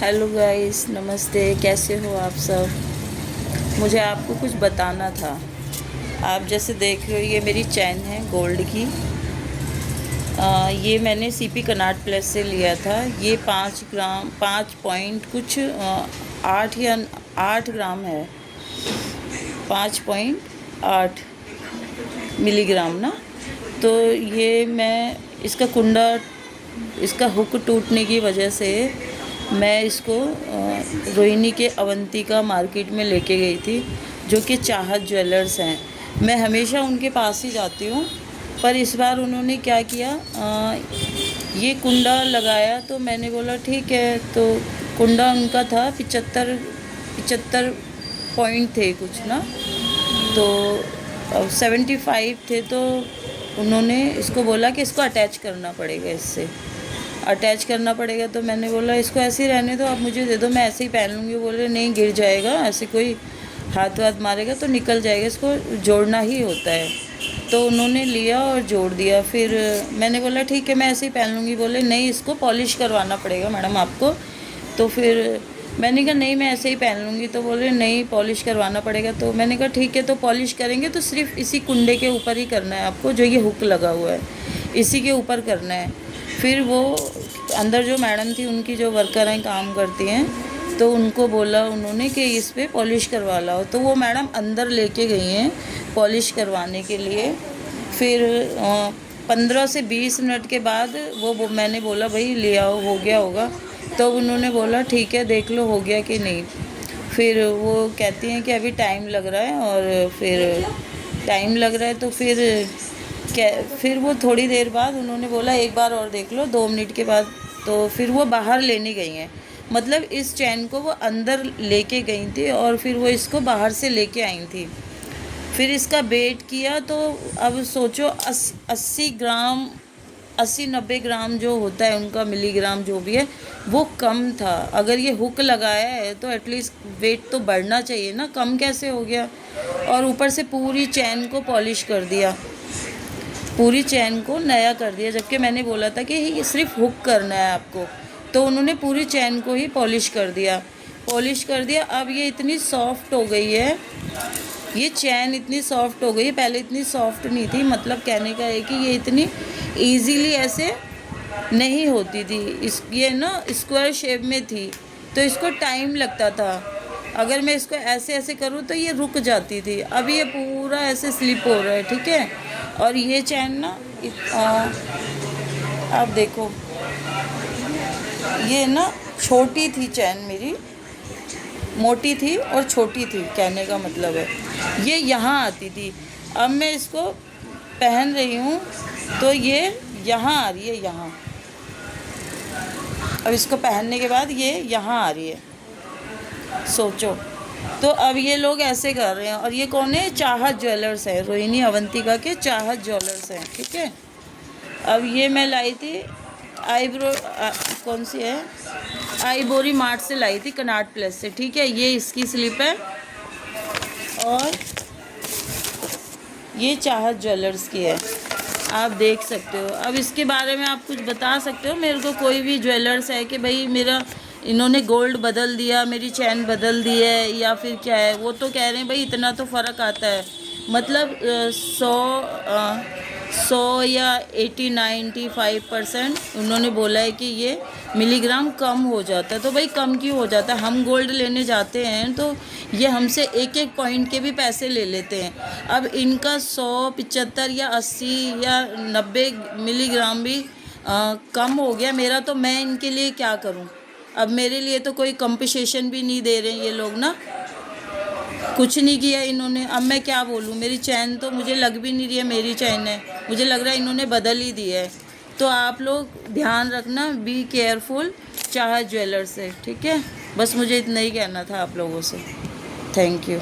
Hello guys, नमस्ते। कैसे हो आप सब? मुझे आपको कुछ बताना था। आप जैसे देख रहे हो, ये मेरी चैन है गोल्ड की। ये मैंने सीपी कनॉट प्लेस से लिया था। ये 5 ग्राम 5 पॉइंट कुछ 8 है। 5.8 मिलीग्राम ना। तो ये मैं इसका कुंडा, इसका हुक टूटने की वजह से मैं इसको रोहिणी के अवंतिका मार्केट में लेके गई थी, जो कि चाहत ज्वेलर्स हैं। मैं हमेशा उनके पास ही जाती हूँ, पर इस बार उन्होंने क्या किया, ये कुंडा लगाया तो मैंने बोला ठीक है। तो कुंडा उनका था 75 पॉइंट थे कुछ ना, तो 75 थे। तो उन्होंने इसको बोला कि इसको अटैच करना पड़ेगा, इससे अटैच करना पड़ेगा। तो मैंने बोला इसको ऐसे ही रहने दो, आप मुझे दे दो, मैं ऐसे ही पहन लूँगी। बोल रहे नहीं, गिर जाएगा, ऐसे कोई हाथ वाथ मारेगा तो निकल जाएगा, इसको जोड़ना ही होता है। तो उन्होंने लिया और जोड़ दिया। फिर मैंने बोला ठीक है, मैं ऐसे ही पहन लूँगी। बोले नहीं, इसको पॉलिश करवाना पड़ेगा मैडम आपको। तो फिर मैंने कहा नहीं, मैं ऐसे ही पहन लूँगी। तो बोल रहे नहीं, पॉलिश करवाना पड़ेगा। तो मैंने कहा ठीक है, तो पॉलिश करेंगे तो सिर्फ इसी कुंडे के ऊपर ही करना है आपको, जो ये हुक लगा हुआ है इसी के ऊपर करना है। फिर वो अंदर जो मैडम थी, उनकी जो वर्कर हैं, काम करती हैं, तो उनको बोला उन्होंने कि इस पर पॉलिश करवा लाओ। तो वो मैडम अंदर लेके गई हैं पॉलिश करवाने के लिए। फिर 15 से 20 मिनट के बाद वो मैंने बोला भाई ले आओ, हो गया होगा। तो उन्होंने बोला ठीक है, देख लो हो गया कि नहीं। फिर वो कहती हैं कि अभी टाइम लग रहा है, और फिर टाइम लग रहा है तो फिर वो थोड़ी देर बाद उन्होंने बोला एक बार और देख लो, 2 मिनट के बाद। तो फिर वो बाहर लेने गई हैं, मतलब इस चैन को वो अंदर लेके गई थी और फिर वो इसको बाहर से लेके आई थी। फिर इसका वेट किया तो अब सोचो 80 ग्राम, 80-90 ग्राम जो होता है उनका, मिलीग्राम जो भी है, वो कम था। अगर ये हुक लगाया है तो एटलीस्ट वेट तो बढ़ना चाहिए ना, कम कैसे हो गया। और ऊपर से पूरी चैन को पॉलिश कर दिया, पूरी चैन को नया कर दिया, जबकि मैंने बोला था कि ये सिर्फ हुक करना है आपको। तो उन्होंने पूरी चैन को ही पॉलिश कर दिया, पॉलिश कर दिया। अब ये इतनी सॉफ्ट हो गई है, ये चैन इतनी सॉफ्ट हो गई है, पहले इतनी सॉफ्ट नहीं थी। मतलब कहने का है कि ये इतनी इजीली ऐसे नहीं होती थी। ये ना स्क्वायर शेप में थी, तो इसको टाइम लगता था। अगर मैं इसको ऐसे ऐसे करूँ तो ये रुक जाती थी। अब ये पूरा ऐसे स्लिप हो रहा है, ठीक है। और ये चैन ना आप देखो, ये ना छोटी थी चैन मेरी, मोटी थी और छोटी थी, कहने का मतलब है ये यहाँ आती थी। अब मैं इसको पहन रही हूँ तो ये यहाँ आ रही है, यहाँ। अब इसको पहनने के बाद ये यहाँ आ रही है, सोचो। तो अब ये लोग ऐसे कर रहे हैं। और ये कौन है? चाहत ज्वेलर्स है, रोहिणी अवंतिका के चाहत ज्वेलर्स हैं, ठीक है। अब ये मैं लाई थी कौन सी है, आईबोरी मार्ट से लाई थी, कनॉट प्लेस से, ठीक है। ये इसकी स्लिप है और ये चाहत ज्वेलर्स की है, आप देख सकते हो। अब इसके बारे में आप कुछ बता सकते हो मेरे को? कोई भी ज्वेलर्स है कि भाई मेरा इन्होंने गोल्ड बदल दिया, मेरी चैन बदल दी है, या फिर क्या है? वो तो कह रहे हैं भाई इतना तो फ़र्क आता है, मतलब 100 या 80-95% उन्होंने बोला है कि ये मिलीग्राम कम हो जाता है। तो भाई कम क्यों हो जाता है? हम गोल्ड लेने जाते हैं तो ये हमसे एक एक पॉइंट के भी पैसे ले लेते हैं। अब इनका 100, 75 या 80 या 90 मिलीग्राम भी कम हो गया मेरा, तो मैं इनके लिए क्या करूं? अब मेरे लिए तो कोई कंपनसेशन भी नहीं दे रहे हैं ये लोग ना, कुछ नहीं किया इन्होंने। अब मैं क्या बोलूँ? मेरी चैन तो मुझे लग भी नहीं रही है मेरी चैन है, मुझे लग रहा है इन्होंने बदल ही दिया है। तो आप लोग ध्यान रखना, बी केयरफुल चाहत ज्वेलर्स से, ठीक है। बस मुझे इतना ही कहना था आप लोगों से। Thank you.